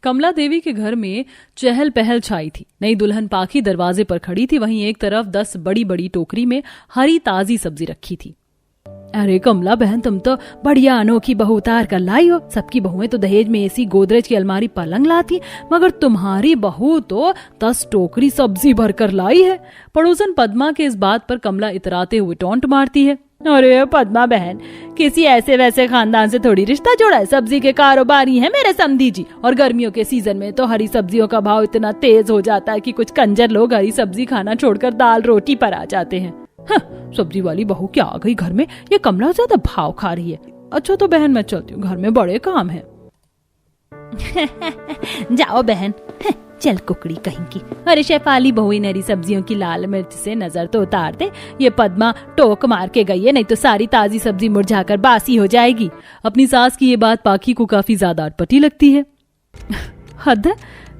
कमला देवी के घर में चहल पहल छाई थी। नई दुल्हन पाखी दरवाजे पर खड़ी थी, वहीं एक तरफ 10 बड़ी बड़ी टोकरी में हरी ताजी सब्जी रखी थी। अरे कमला बहन, तुम तो बढ़िया अनोखी बहू उतार कर लाई हो। सबकी बहुएं तो दहेज में ऐसी गोदरेज की अलमारी पलंग लाती, मगर तुम्हारी बहू तो 10 टोकरी सब्जी भर कर लाई है। पड़ोसन पद्मा के इस बात पर कमला इतराते हुए टोंट मारती है। अरे पद्मा बहन, किसी ऐसे वैसे खानदान से थोड़ी रिश्ता जोड़ा है। सब्जी के कारोबारी हैं मेरे समधी जी, और गर्मियों के सीजन में तो हरी सब्जियों का भाव इतना तेज हो जाता है कि कुछ कंजर लोग हरी सब्जी खाना छोड़कर दाल रोटी पर आ जाते हैं। सब्जी वाली बहू क्या आ गई घर में, ये कमला ज्यादा भाव खा रही है। अच्छा तो बहन मैं चलती हूँ, घर में बड़े काम है। जाओ बहन, चल कुकड़ी कहीं की। अरे शेफाली बहू, इन हरी सब्जियों की लाल मिर्च से नजर तो उतार दे। ये पद्मा टोक मार के गई है, नहीं तो सारी ताजी सब्जी मुरझाकर बासी हो जाएगी। अपनी सास की ये बात पाखी को काफी ज्यादा अटपटी लगती है। हद है,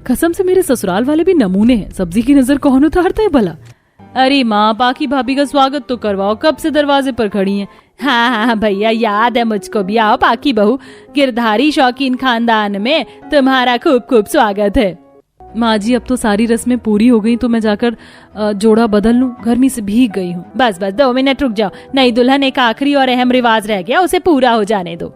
कसम से मेरे ससुराल वाले भी नमूने हैं। सब्जी की नजर कौन उतारता है भला। अरे माँ, पाखी भाभी का स्वागत तो करवाओ, कब से दरवाजे पर खड़ी हैं। हाँ भैया, याद है मुझको भी। आओ पाखी बहू, गिरधारी शौकीन खानदान में तुम्हारा खूब खूब स्वागत है। माँ जी, अब तो सारी रस्में पूरी हो गई, तो मैं जाकर जोड़ा बदल लूं, गर्मी से भीग गई हूँ। बस 2 मिनट रुक जाओ, नई दुल्हन एक आखिरी और अहम रिवाज रह गया, उसे पूरा हो जाने दो।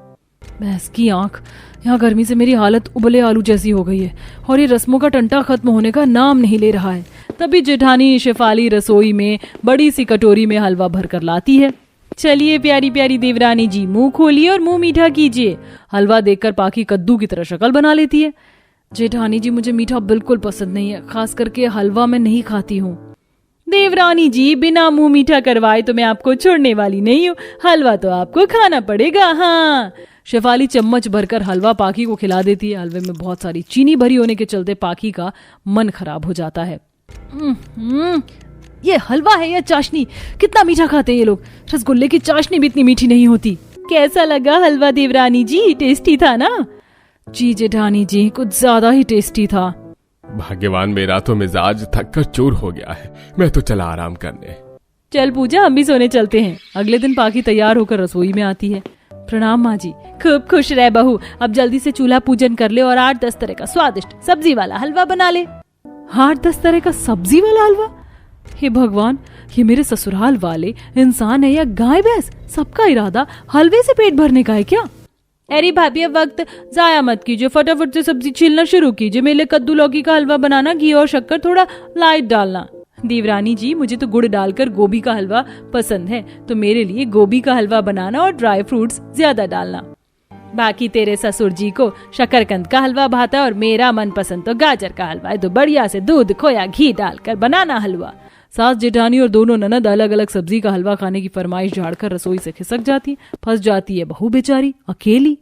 भैंस की आंख, यहाँ गर्मी से मेरी हालत उबले आलू जैसी हो गई है, और ये रस्मों का टंटा खत्म होने का नाम नहीं ले रहा है। तभी जेठानी शेफाली रसोई में बड़ी सी कटोरी में हलवा भर कर लाती है। चलिए प्यारी प्यारी देवरानी जी, मुंह खोलिए और मुंह मीठा कीजिए। हलवा देखकर पाखी कद्दू की तरह शक्ल बना लेती है। जेठानी जी, मुझे मीठा बिल्कुल पसंद नहीं है, खास करके हलवा मैं नहीं खाती हूँ। देवरानी जी, बिना मुंह मीठा करवाए तो मैं आपको छोड़ने वाली नहीं हूँ, हलवा तो आपको खाना पड़ेगा। हाँ, शेफाली चम्मच भरकर हलवा पाखी को खिला देती है। हलवे में बहुत सारी चीनी भरी होने के चलते पाखी का मन खराब हो जाता है। ये हलवा है या चाशनी, कितना मीठा खाते हैं ये लोग। रसगुल्ले की चाशनी भी इतनी मीठी नहीं होती। कैसा लगा हलवा देवरानी जी, टेस्टी था ना? जी जेठानी जी, कुछ ज्यादा ही टेस्टी था। भाग्यवान मेरा तो मिजाज थक कर चूर हो गया है, मैं तो चला आराम करने। चल पूजा, हम भी सोने चलते हैं। अगले दिन पाखी तैयार होकर रसोई में आती है। प्रणाम माँ जी। खूब खुश रह बहू, अब जल्दी से चूल्हा पूजन कर ले और 8-10 तरह का स्वादिष्ट सब्जी वाला हलवा बना ले। 8-10 तरह का सब्जी वाला हलवा? हे भगवान, ये मेरे ससुराल वाले इंसान है या गाय भैंस? सबका इरादा हलवे से पेट भरने का है क्या? अरे भाभी, अब वक्त जाया मत कीजिए, फटाफट से सब्जी छीलना शुरू कीजिए। मेरे लिए कद्दू लौकी का हलवा बनाना, घी और शक्कर थोड़ा लाइट डालना। देवरानी जी, मुझे तो गुड़ डालकर गोभी का हलवा पसंद है, तो मेरे लिए गोभी का हलवा बनाना और ड्राई फ्रूट्स ज्यादा डालना। बाकी तेरे ससुर जी को शकरकंद का हलवा भाता है और मेरा मनपसंद तो गाजर का हलवा है, तो बढ़िया से दूध खोया घी डालकर बनाना हलवा। सास जेठानी और दोनों ननद अलग अलग सब्जी का हलवा खाने की फरमाइश झाड़कर रसोई से खिसक जाती, फंस जाती है बहू बेचारी अकेली।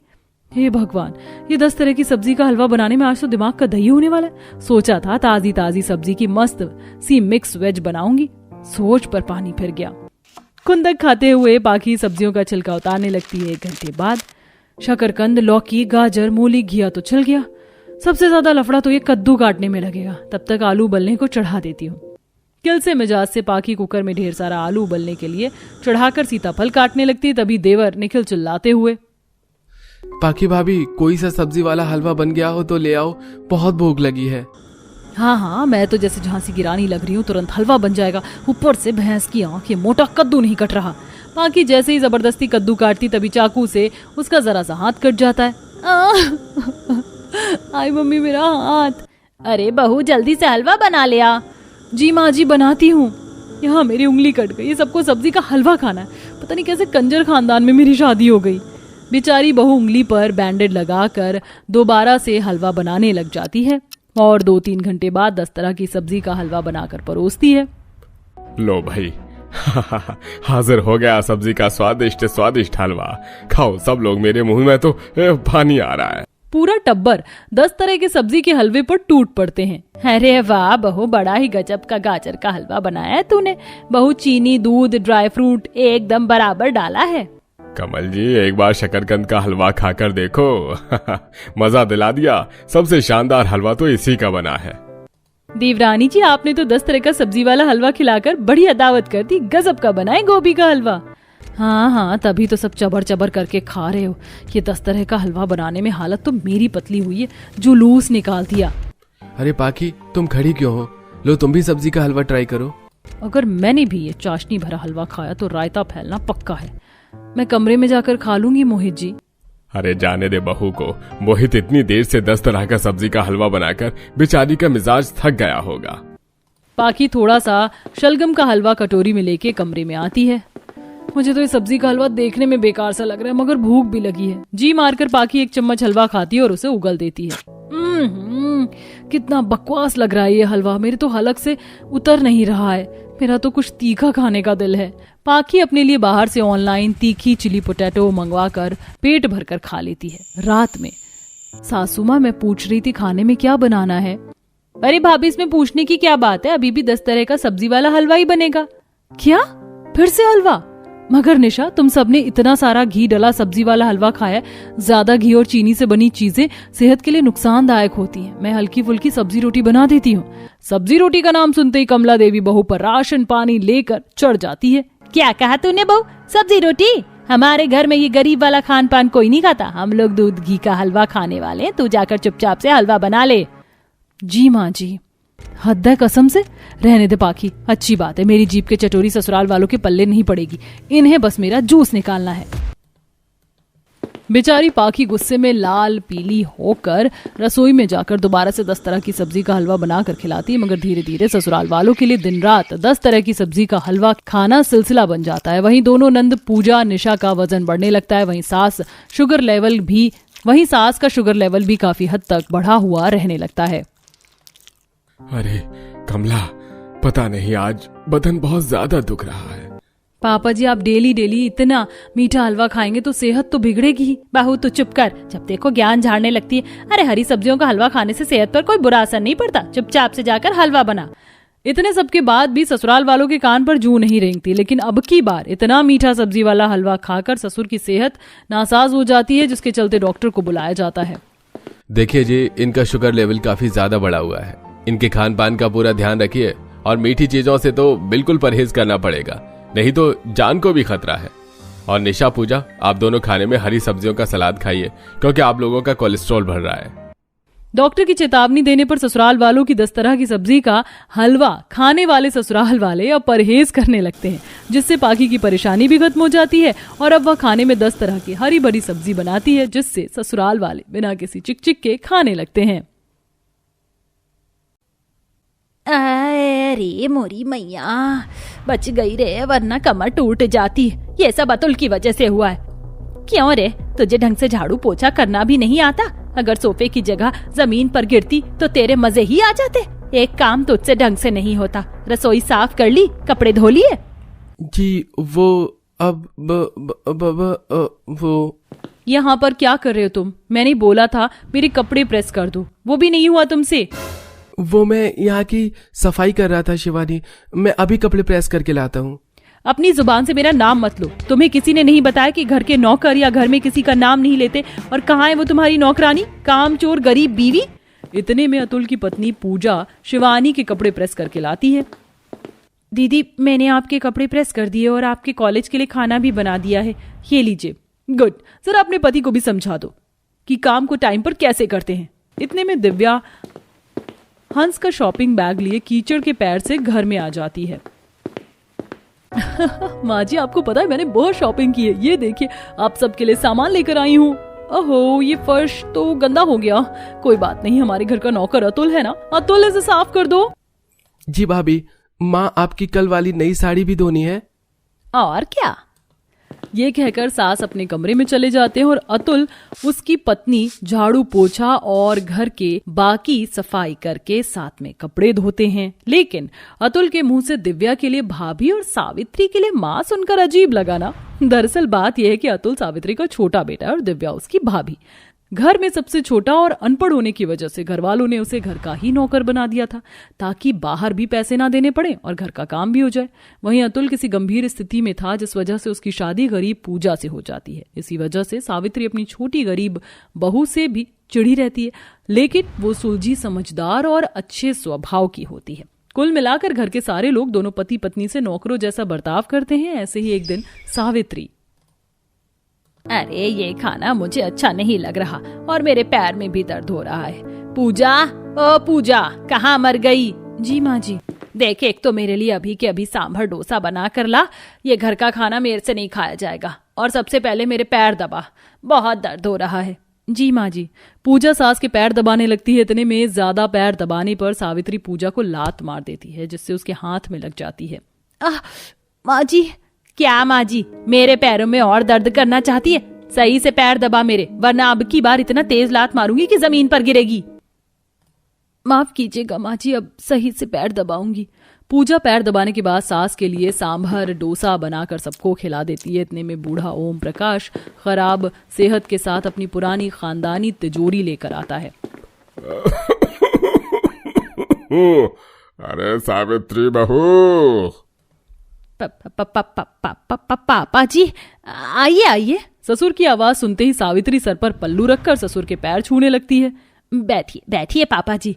हे भगवान, ये 10 तरह की सब्जी का हलवा बनाने में आज तो दिमाग का दही होने वाला है। सोचा था ताजी ताजी सब्जी की मस्त सी मिक्स वेज बनाऊंगी, सोच पर पानी फिर गया। कुंदक खाते हुए पाखी सब्जियों का छिलका उतारने लगती है। 1 घंटे बाद शकरकंद, लौकी, गाजर, मूली, घिया तो चल गया। सबसे ज्यादा लफड़ा तो ये कद्दू काटने में लगेगा। तब तक आलू उबलने को चढ़ा देती हूँ। किल से मिजाज से पाखी कुकर में ढेर सारा आलू उबलने के लिए चढ़ाकर सीताफल काटने लगती। तभी देवर निखिल चिल्लाते हुए, पाखी भाभी, कोई सा सब्जी वाला हलवा बन गया हो तो ले आओ, बहुत भूख लगी है। हाँ, मैं तो जैसे झांसी की रानी लग रही हूँ, तुरंत हलवा बन जाएगा। ऊपर से भैंस की आंख, ये मोटा कद्दू नहीं कट रहा। पाखी जैसे ही जबरदस्ती कद्दू काटती, तभी चाकू से उसका जरा सा हाथ कट जाता है। आई मम्मी, मेरा हाथ। अरे बहू, जल्दी से हलवा बना लिया। जी माँ जी, बनाती हूँ। यहाँ मेरी उंगली कट गई। सबको सब्जी का हलवा खाना है। पता नहीं कैसे कंजर खानदान में मेरी शादी हो गई। बेचारी बहू उंगली पर बैंडेड लगाकर दोबारा से हलवा बनाने लग जाती है और 2-3 घंटे बाद 10 तरह की सब्जी का हलवा बनाकर परोसती है। लो भाई, हाजिर हो गया सब्जी का स्वादिष्ट स्वादिष्ट हलवा। खाओ सब लोग, मेरे मुंह में तो पानी आ रहा है। पूरा टब्बर 10 तरह के सब्जी के हलवे पर टूट पड़ते हैं। अरे वाह बहू, बड़ा ही गजब का गाजर का हलवा बनाया है तूने। बहू, चीनी, दूध, ड्राई फ्रूट एकदम बराबर डाला है। कमल जी, एक बार शकरकंद का हलवा खाकर देखो। मजा दिला दिया। सबसे शानदार हलवा तो इसी का बना है। देवरानी जी, आपने तो 10 तरह का सब्जी वाला हलवा खिलाकर बढ़िया दावत कर दी। गजब का बना है गोभी का हलवा। हाँ हाँ, तभी तो सब चबर चबर करके खा रहे हो। ये 10 तरह का हलवा बनाने में हालत तो मेरी पतली हुई है, जुलूस निकाल दिया। अरे पाकी, तुम खड़ी क्यों हो? लो तुम भी सब्जी का हलवा ट्राई करो। अगर मैंने भी ये चाशनी भरा हलवा खाया तो रायता फैलना पक्का है। मैं कमरे में जाकर खा लूंगी मोहित जी। अरे जाने दे बहू को। मोहित इतनी देर से 10 तरह का सब्जी का हलवा बनाकर बेचारी का मिजाज थक गया होगा। पाकी थोड़ा सा शलगम का हलवा कटोरी में लेके कमरे में आती है। मुझे तो ये सब्जी का हलवा देखने में बेकार सा लग रहा है, मगर भूख भी लगी है। जी मारकर पाकी एक चम्मच हलवा खाती है और उसे उगल देती है। कितना बकवास लग रहा है ये हलवा, मेरे तो हलक से उतर नहीं रहा है। मेरा तो कुछ तीखा खाने का दिल है। पाकी अपने लिए बाहर से ऑनलाइन तीखी चिली पोटैटो मंगवा कर पेट भरकर खा लेती है। रात में सासू माँ मैं पूछ रही थी खाने में क्या बनाना है। अरे भाभी, इसमें पूछने की क्या बात है, अभी भी 10 तरह का सब्जी वाला हलवा ही बनेगा। क्या फिर से हलवा? मगर निशा, तुम सबने इतना सारा घी डला सब्जी वाला हलवा खाया। ज्यादा घी और चीनी से बनी चीजें सेहत के लिए नुकसानदायक होती हैं। मैं हल्की फुल्की सब्जी रोटी बना देती हूँ। सब्जी रोटी का नाम सुनते ही कमला देवी बहू पर राशन पानी लेकर चढ़ जाती है। क्या कहा तूने बहू? सब्जी रोटी? हमारे घर में ये गरीब वाला खान पान कोई नहीं खाता। हम लोग दूध घी का हलवा खाने वाले हैं। तू जाकर चुपचाप से हलवा बना ले। जी माँ जी। हद है कसम से। रहने दे पाखी, अच्छी बात है, मेरी जीप के चटोरी ससुराल वालों के पल्ले नहीं पड़ेगी। इन्हें बस मेरा जूस निकालना है। बेचारी पाखी गुस्से में लाल पीली होकर रसोई में जाकर दोबारा से 10 तरह की सब्जी का हलवा बनाकर खिलाती है। मगर धीरे धीरे ससुराल वालों के लिए दिन रात 10 तरह की सब्जी का हलवा खाना सिलसिला बन जाता है। वहीं दोनों नंद पूजा निशा का वजन बढ़ने लगता है। वहीं सास का शुगर लेवल भी काफी हद तक बढ़ा हुआ रहने लगता है। अरे कमला, पता नहीं आज बदन बहुत ज्यादा दुख रहा है। पापा जी, आप डेली डेली इतना मीठा हलवा खाएंगे तो सेहत तो बिगड़ेगी ही। बहू तू चुप कर, जब देखो ज्ञान झाड़ने लगती है। अरे हरी सब्जियों का हलवा खाने से सेहत पर कोई बुरा असर नहीं पड़ता। चुपचाप से जाकर हलवा बना। इतने सब के बाद भी ससुराल वालों के कान पर जू नहीं रेंगती। लेकिन अब की बार इतना मीठा सब्जी वाला हलवा खाकर ससुर की सेहत नासाज हो जाती है, जिसके चलते डॉक्टर को बुलाया जाता है। देखिए जी, इनका शुगर लेवल काफी ज्यादा बढ़ा हुआ है। इनके खान पान का पूरा ध्यान रखिए और मीठी चीजों से तो बिल्कुल परहेज करना पड़ेगा, नहीं तो जान को भी खतरा है। और निशा पूजा, आप दोनों खाने में हरी सब्जियों का सलाद खाइए, क्योंकि आप लोगों का कोलेस्ट्रॉल बढ़ रहा है। डॉक्टर की चेतावनी देने पर ससुराल वालों की 10 तरह की सब्जी का हलवा खाने वाले ससुराल वाले अब परहेज करने लगते हैं, जिससे पाकी की परेशानी भी खत्म हो जाती है। और अब वह खाने में 10 तरह की हरी भरी सब्जी बनाती है, जिससे ससुराल वाले बिना किसी चिक चिक के खाने लगते हैं। अरे मोरी मैया, बच गई रे, वरना कमर टूट जाती। ये सब अतुल की वजह से हुआ है। क्यों रे, तुझे ढंग से झाड़ू पोछा करना भी नहीं आता? अगर सोफे की जगह जमीन पर गिरती तो तेरे मजे ही आ जाते। एक काम तुझसे ढंग से नहीं होता। रसोई साफ कर ली, कपड़े धो लिए? जी वो अब वो यहाँ पर क्या कर रहे हो तुम? मैंने बोला था मेरे कपड़े प्रेस कर दो, वो भी नहीं हुआ तुमसे। वो मैं यहाँ की सफाई कर रहा था शिवानी, मैं अभी कपड़े प्रेस करके लाता हूँ। अपनी जुबान से मेरा नाम मत लो। तुम्हें किसी ने नहीं बताया कि घर के नौकर या घर में किसी का नाम नहीं लेते? और कहाँ है वो तुम्हारी नौकरानी, कामचोर गरीब बीवी? इतने में अतुल की पत्नी पूजा शिवानी के कपड़े प्रेस करके लाती है। दीदी, मैंने आपके कपड़े प्रेस कर दिए और आपके कॉलेज के लिए खाना भी बना दिया है, ये लीजिए। गुड, जरा अपने पति को भी समझा दो कि काम को टाइम पर कैसे करते हैं। इतने में दिव्या हंस का शॉपिंग बैग लिए कीचड़ के पैर से घर में आ जाती है। माँ जी, आपको पता है मैंने बहुत शॉपिंग की है। ये देखिए, आप सबके लिए सामान लेकर आई हूँ। ओहो, ये फर्श तो गंदा हो गया। कोई बात नहीं, हमारे घर का नौकर अतुल है ना, अतुल इसे साफ कर दो। जी भाभी, माँ आपकी कल वाली नई साड़ी भी धोनी है। और क्या? ये कहकर सास अपने कमरे में चले जाते हैं और अतुल उसकी पत्नी झाड़ू पोछा और घर के बाकी सफाई करके साथ में कपड़े धोते हैं। लेकिन अतुल के मुंह से दिव्या के लिए भाभी और सावित्री के लिए माँ सुनकर अजीब लगा ना। दरअसल बात यह है कि अतुल सावित्री का छोटा बेटा है और दिव्या उसकी भाभी। घर में सबसे छोटा और अनपढ़ होने की वजह से घर वालों ने उसे घर का ही नौकर बना दिया था, ताकि बाहर भी पैसे ना देने पड़े और घर का काम भी हो जाए। वहीं अतुल किसी गंभीर स्थिति में था, जिस वजह से उसकी शादी गरीब पूजा से हो जाती है। इसी वजह से सावित्री अपनी छोटी गरीब बहू से भी चिढ़ी रहती है, लेकिन वो सुलझी, समझदार और अच्छे स्वभाव की होती है। कुल मिलाकर घर के सारे लोग दोनों पति पत्नी से नौकरों जैसा बर्ताव करते हैं। ऐसे ही एक दिन सावित्री, अरे ये खाना मुझे अच्छा नहीं लग रहा और मेरे पैर में भी दर्द हो रहा है। पूजा, ओ पूजा, कहाँ मर गई? जी माँ जी। देख, एक तो मेरे लिए अभी के अभी सांभर डोसा बना कर ला। ये घर का खाना मेरे से नहीं खाया जाएगा। और सबसे पहले मेरे पैर दबा, बहुत दर्द हो रहा है। जी माँ जी। पूजा सास के पैर दबाने लगती है। इतने में ज्यादा पैर दबाने पर सावित्री पूजा को लात मार देती है, जिससे उसके हाथ में लग जाती है। माँ जी। क्या माँ जी, मेरे पैरों में और दर्द करना चाहती है? सही से पैर दबा मेरे, वरना अब की बार इतना तेज लात मारूंगी कि जमीन पर गिरेगी। माफ कीजिएगा माँ जी, अब सही से पैर दबाऊंगी। पूजा पैर दबाने के बाद सास के लिए सांभर डोसा बनाकर सबको खिला देती है। इतने में बूढ़ा ओम प्रकाश खराब सेहत के साथ अपनी पुरानी खानदानी तिजोरी लेकर आता है। अरे सावित्री बहू। पापा जी, आइए आइए। ससुर की आवाज सुनते ही सावित्री सर पर पल्लू रखकर ससुर के पैर छूने लगती है। बैठिए बैठिए पापा जी,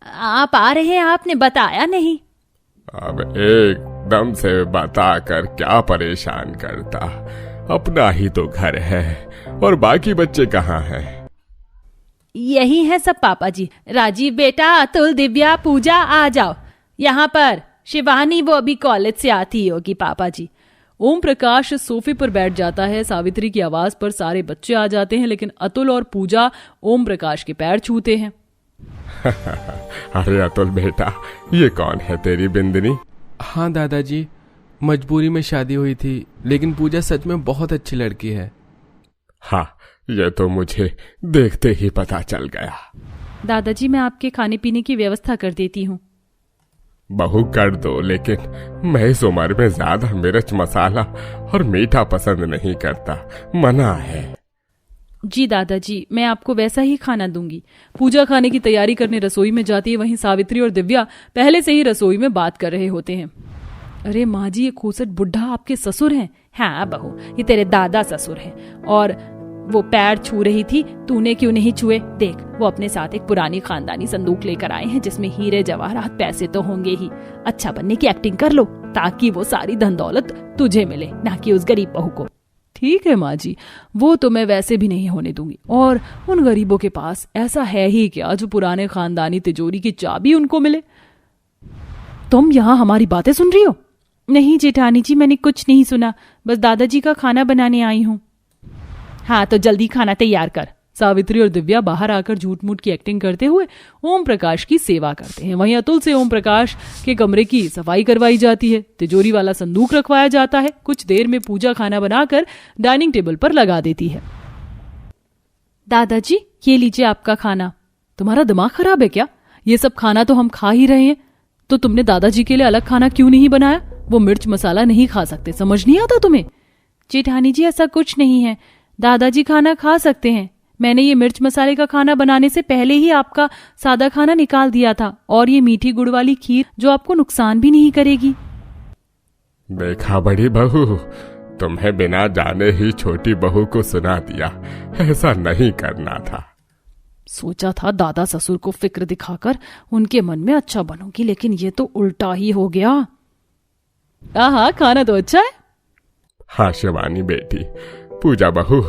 आप आ रहे हैं, आपने बताया नहीं। अब एकदम से बताकर क्या परेशान करता, अपना ही तो घर है और बाकी बच्चे कहाँ हैं? यही है सब पापा जी। राजीव बेटा, अतुल, दिव्या, पूजा, आ जाओ यहाँ पर। शिवानी वो अभी कॉलेज से आती होगी पापा जी। ओम प्रकाश सोफे पर बैठ जाता है। सावित्री की आवाज पर सारे बच्चे आ जाते हैं, लेकिन अतुल और पूजा ओम प्रकाश के पैर छूते हैं। अरे अतुल बेटा, ये कौन है तेरी बिंदनी? हाँ दादाजी, मजबूरी में शादी हुई थी, लेकिन पूजा सच में बहुत अच्छी लड़की है। हाँ, ये तो मुझे देखते ही पता चल गया। दादाजी, मैं आपके खाने पीने की व्यवस्था कर देती हूँ। बहू कर दो, लेकिन मैं इस उम्र में ज्यादा मिर्च मसाला और मीठा पसंद नहीं करता, मना है। जी दादाजी, मैं आपको वैसा ही खाना दूंगी। पूजा खाने की तैयारी करने रसोई में जाती है। वहीं सावित्री और दिव्या पहले से ही रसोई में बात कर रहे होते हैं। अरे माँ जी, ये खूसट बुढ़ा आपके ससुर हैं? हाँ बहू, ये तेरे दादा ससुर हैं। और वो पैर छू रही थी, तूने क्यों नहीं छुए? देख, वो अपने साथ एक पुरानी खानदानी संदूक लेकर आए हैं, जिसमें हीरे जवाहरात पैसे तो होंगे ही। अच्छा बनने की एक्टिंग कर लो, ताकि वो सारी धन दौलत तुझे मिले, ना कि उस गरीब बहू को। ठीक है माँ जी, वो तो मैं वैसे भी नहीं होने दूंगी। और उन गरीबों के पास ऐसा है ही क्या जो पुराने खानदानी तिजोरी की चाबी उनको मिले? तुम यहाँ हमारी बातें सुन रही हो? नहीं जेठानी जी, मैंने कुछ नहीं सुना, बस दादाजी का खाना बनाने आई हूँ। हाँ तो जल्दी खाना तैयार कर। सावित्री और दिव्या बाहर आकर झूठ मूठ की एक्टिंग करते हुए ओम प्रकाश की सेवा करते हैं। वहीं अतुल से ओम प्रकाश के कमरे की सफाई करवाई जाती है। तिजोरी वाला संदूक रखवाया जाता है। कुछ देर में पूजा खाना बनाकर डाइनिंग टेबल पर लगा देती है। दादाजी, ये लीजिए आपका खाना। तुम्हारा दिमाग खराब है क्या? ये सब खाना तो हम खा ही रहे हैं, तो तुमने दादाजी के लिए अलग खाना क्यों नहीं बनाया? वो मिर्च मसाला नहीं खा सकते, समझ नहीं आता तुम्हें? जेठानी जी, ऐसा कुछ नहीं है, दादाजी खाना खा सकते हैं। मैंने ये मिर्च मसाले का खाना बनाने से पहले ही आपका सादा खाना निकाल दिया था, और ये मीठी गुड़ वाली खीर जो आपको नुकसान भी नहीं करेगी। देखा बड़ी बहू, तुम्हें बिना जाने ही छोटी बहू को सुना दिया। ऐसा नहीं करना था। सोचा था दादा ससुर को फिक्र दिखाकर उनके मन में अच्छा बनूंगी, लेकिन ये तो उल्टा ही हो गया। आहा, खाना तो अच्छा है। हाँ शिवानी बेटी, पूजा बहू,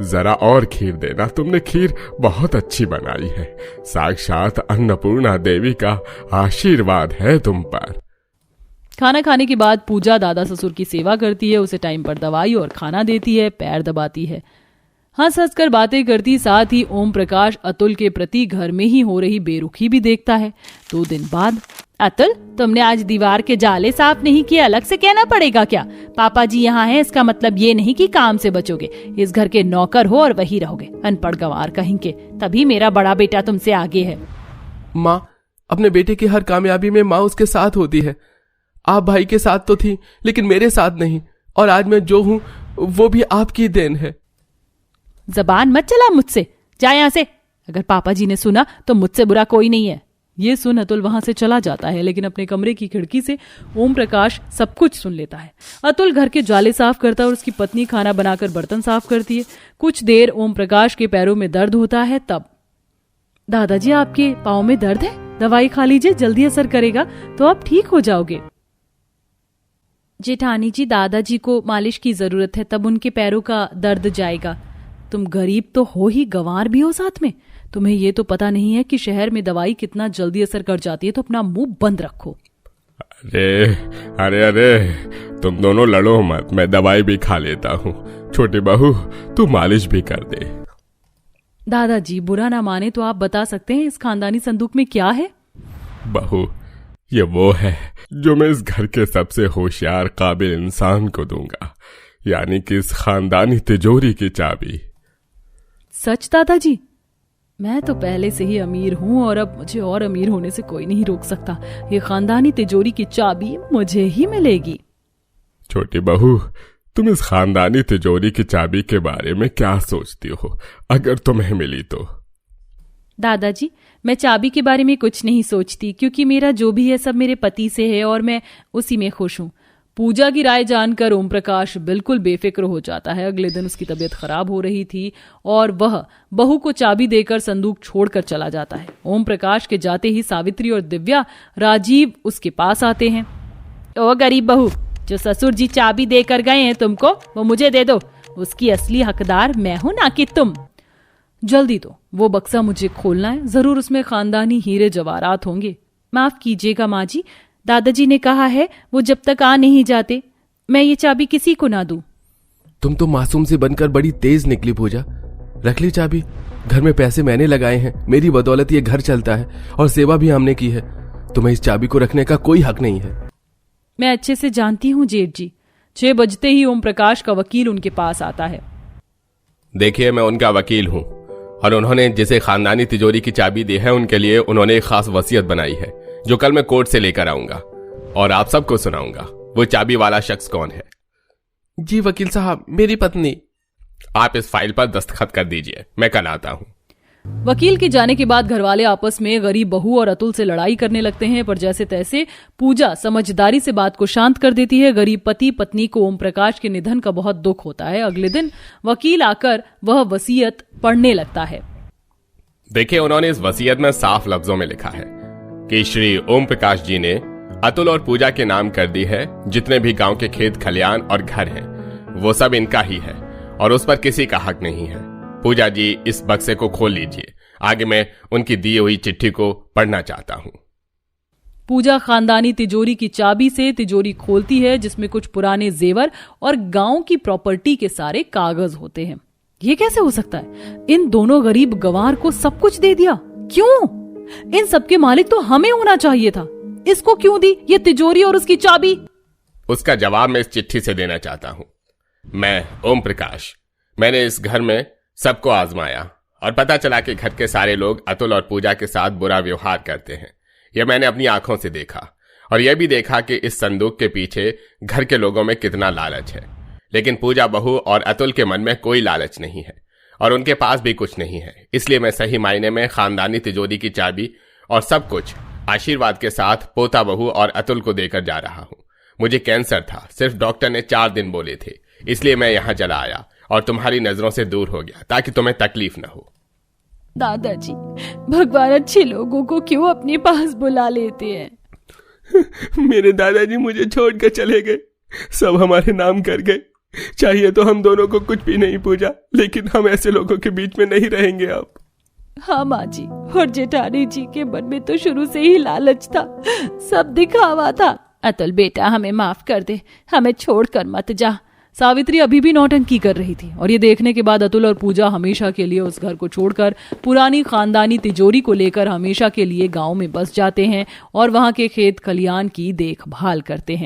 जरा और खीर देना। तुमने खीर बहुत अच्छी बनाई है। साक्षात अन्नपूर्णा देवी का आशीर्वाद है तुम पर। खाना खाने के बाद पूजा दादा ससुर की सेवा करती है, उसे टाइम पर दवाई और खाना देती है, पैर दबाती है, हंस हंस कर बातें करती। साथ ही ओम प्रकाश अतुल के प्रति घर में ही हो रही बेरुखी भी देखता है। 2 दिन बाद, अतुल, तुमने आज दीवार के जाले साफ नहीं किए, अलग से कहना पड़ेगा क्या? पापा जी यहाँ हैं, इसका मतलब ये नहीं कि काम से बचोगे। इस घर के नौकर हो और वही रहोगे, अनपढ़ गंवार कहेंगे। तभी मेरा बड़ा बेटा तुमसे आगे है। माँ, अपने बेटे की हर कामयाबी में माँ उसके साथ होती है। आप भाई के साथ तो थी, लेकिन मेरे साथ नहीं, और आज मैं जो हूँ वो भी आपकी देन है। जबान मत चला मुझसे, जा यहाँ से। अगर पापा जी ने सुना तो मुझसे बुरा कोई नहीं है। ये सुन अतुल वहां से चला जाता है, लेकिन अपने कमरे की खिड़की से ओम प्रकाश सब कुछ सुन लेता है। अतुल घर के जाले साफ करता है और उसकी पत्नी खाना बनाकर बर्तन साफ करती है। कुछ देर ओम प्रकाश के पैरों में दर्द होता है। तब, दादाजी, आपके पाँव में दर्द है? दवाई खा लीजिए, जल्दी असर करेगा तो आप ठीक हो जाओगे। जेठानी जी, दादाजी को मालिश की जरूरत है, तब उनके पैरों का दर्द जाएगा। तुम गरीब तो हो ही, गंवार भी हो साथ में। तुम्हें ये तो पता नहीं है कि शहर में दवाई कितना जल्दी असर कर जाती है, तो अपना मुंह बंद रखो। अरे अरे अरे, तुम दोनों लड़ो मत, मैं दवाई भी खा लेता हूँ। छोटी बहू, तू मालिश भी कर दे। दादाजी, बुरा ना माने तो आप बता सकते हैं इस खानदानी संदूक में क्या है? बहू, ये वो है जो मैं इस घर के सबसे होशियार काबिल इंसान को दूंगा, यानी कि इस खानदानी तिजोरी की चाबी। सच दादाजी? मैं तो पहले से ही अमीर हूँ और अब मुझे और अमीर होने से कोई नहीं रोक सकता। ये खानदानी तिजोरी की चाबी मुझे ही मिलेगी। छोटी बहू, तुम इस खानदानी तिजोरी की चाबी के बारे में क्या सोचती हो, अगर तुम्हें मिली तो? दादाजी, मैं चाबी के बारे में कुछ नहीं सोचती, क्योंकि मेरा जो भी है सब मेरे पति से है और मैं उसी में खुश हूँ। पूजा की राय जानकर ओम प्रकाश बिल्कुल बेफिक्र हो जाता है। अगले दिन उसकी तबीयत खराब हो रही थी और वह बहू को चाबी देकर संदूक छोड़कर चला जाता है। ओम प्रकाश के जाते ही सावित्री और दिव्या, राजीव उसके पास आते हैं। ओ गरीब बहू, जो ससुर जी चाबी देकर गए हैं तुमको, वो मुझे दे दो। उसकी असली हकदार मैं हूं, ना कि तुम। जल्दी दो, वो बक्सा मुझे खोलना है, जरूर उसमें खानदानी हीरे जवाहरात होंगे। माफ कीजिएगा माँ जी, दादाजी ने कहा है वो जब तक आ नहीं जाते मैं ये चाबी किसी को ना दूं। तुम तो मासूम से बनकर बड़ी तेज निकली पूजा। रख ली चाबी, घर में पैसे मैंने लगाए हैं, मेरी बदौलत ये घर चलता है और सेवा भी हमने की है। तुम्हें इस चाबी को रखने का कोई हक नहीं है। मैं अच्छे से जानती हूँ जेठ जी। 6 बजते ही ओम प्रकाश का वकील उनके पास आता है। देखिए, मैं उनका वकील हूँ और उन्होंने जिसे खानदानी तिजोरी की चाबी दी है उनके लिए उन्होंने एक खास वसीयत बनाई है, जो कल मैं कोर्ट से लेकर आऊंगा और आप सबको सुनाऊंगा। वो चाबी वाला शख्स कौन है? जी वकील साहब, मेरी पत्नी। आप इस फाइल पर दस्तखत कर दीजिए, मैं कल आता हूँ। वकील के जाने के बाद घरवाले आपस में गरीब बहू और अतुल से लड़ाई करने लगते हैं, पर जैसे तैसे पूजा समझदारी से बात को शांत कर देती है। गरीब पति पत्नी को ओम प्रकाश के निधन का बहुत दुख होता है। अगले दिन वकील आकर वह वसीयत पढ़ने लगता है। देखिए, उन्होंने इस वसीयत में साफ लफ्जों में लिखा है कि श्री ओम प्रकाश जी ने अतुल और पूजा के नाम कर दी है। जितने भी गांव के खेत खलियान और घर हैं, वो सब इनका ही है और उस पर किसी का हक नहीं है। पूजा जी, इस बक्से को खोल लीजिए। आगे मैं उनकी दी हुई चिट्ठी को पढ़ना चाहता हूँ। पूजा खानदानी तिजोरी की चाबी से तिजोरी खोलती है, जिसमें कुछ पुराने जेवर और गांव की प्रॉपर्टी के सारे कागज होते हैं। ये कैसे हो सकता है? इन दोनों गरीब गंवार को सब कुछ दे दिया, क्यों? इन सबके मालिक तो हमें होना चाहिए था। इसको क्यों दी ये तिजोरी और उसकी चाबी? उसका जवाब मैं इस चिट्ठी से देना चाहता हूँ। मैं ओम प्रकाश, मैंने इस घर में सबको आजमाया और पता चला कि घर के सारे लोग अतुल और पूजा के साथ बुरा व्यवहार करते हैं। यह मैंने अपनी आंखों से देखा और यह भी देखा कि इस संदूक के पीछे घर के लोगों में कितना लालच है। लेकिन पूजा बहू और अतुल के मन में कोई लालच नहीं है और उनके पास भी कुछ नहीं है। इसलिए मैं सही मायने में खानदानी तिजोरी की चाबी और सब कुछ आशीर्वाद के साथ पोता बहू और अतुल को देकर जा रहा हूँ। मुझे कैंसर था, सिर्फ डॉक्टर ने 4 दिन बोले थे, इसलिए मैं यहाँ चला आया और तुम्हारी नजरों से दूर हो गया ताकि तुम्हें तकलीफ न हो। दादाजी, भगवान अच्छे लोगों को क्यों अपने पास बुला लेते हैं? मेरे दादाजी मुझे छोड़कर चले गए, सब हमारे नाम कर गए। चाहिए तो हम दोनों को कुछ भी नहीं पूजा, लेकिन हम ऐसे लोगों के बीच में नहीं रहेंगे अब। हाँ माँ जी, और जेठानी जी के मन में तो शुरू से ही लालच था, सब दिखावा था। अतुल बेटा, हमें माफ कर दे, हमें छोड़कर मत जा। सावित्री अभी भी नौटंकी कर रही थी और ये देखने के बाद अतुल और पूजा हमेशा के लिए उस घर को छोड़कर पुरानी खानदानी तिजोरी को लेकर हमेशा के लिए गांव में बस जाते हैं और वहां के खेत खलियान की देखभाल करते हैं।